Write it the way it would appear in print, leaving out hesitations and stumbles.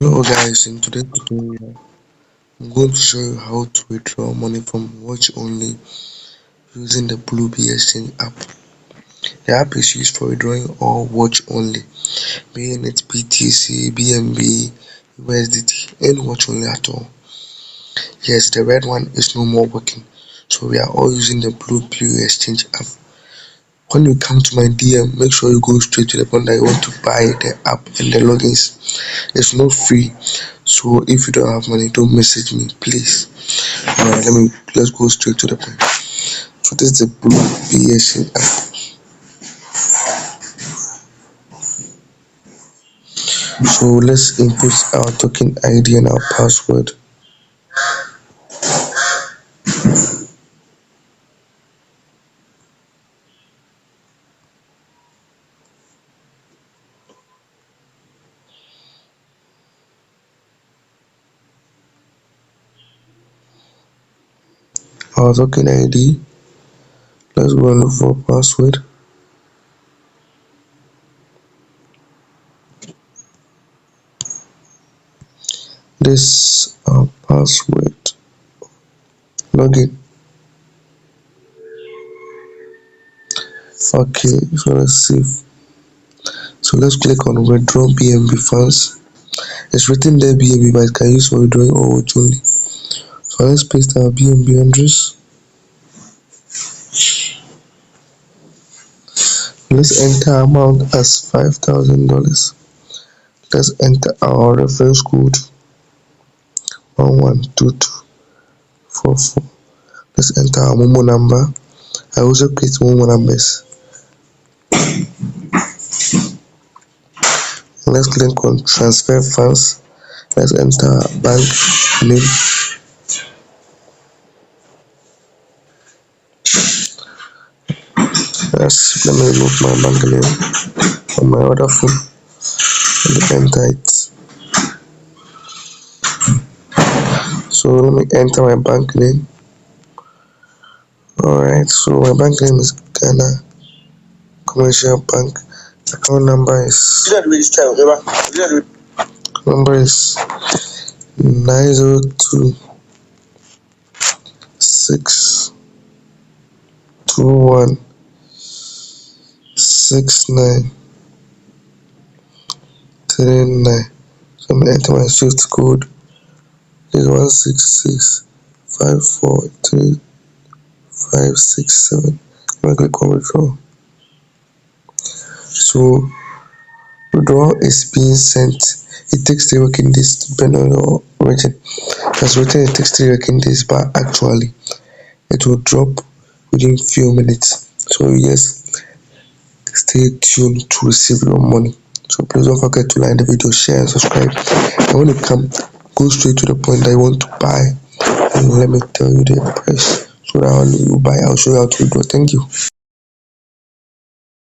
Hello guys, in today's tutorial, I'm going to show you how to withdraw money from Watch Only using the Bluebee Exchange app. The app is used for withdrawing all Watch Only, being it BTC, BNB, USDT, and Watch Only at all. Yes, the red one is no more working, so we are all using the Bluebee Exchange app. When you come to my DM, make sure you go straight to the point that you want to buy the app and the logins. It's not free, so if you don't have money, don't message me, please. Alright, let's go straight to the point. So this is the Bluebee Exchange app. So let's input our token ID and our password. Our token ID. Let's go and look for password. This our password. Login. Okay, so let's save. So let's click on withdraw BNB funds. It's written there BNB, but it can use for withdrawing or Watch Only. So let's paste our BNB address. Let's enter amount as $5,000. Let's enter our reference code 112244. Let's enter our Momo number. I also create Momo numbers. Let's click on transfer funds. Let's enter our bank name. Let me remove my bank name on my other phone and enter it. So let me enter my bank name. Alright, so my bank name is Ghana Commercial Bank. Account number is 902 621 6939. So I'm gonna enter my SWIFT code. This is 166543567. I'm gonna click on withdraw. So withdrawal is being sent. It takes 3 working days depending on your region. That's written it takes 3 working days, but actually it will drop within few minutes. So yes, stay tuned to receive your money. So please don't forget to like the video, share and subscribe. And when you come, go straight to the point that you want to buy and let me tell you the price so that when you buy, I'll show you how to withdraw. Thank you.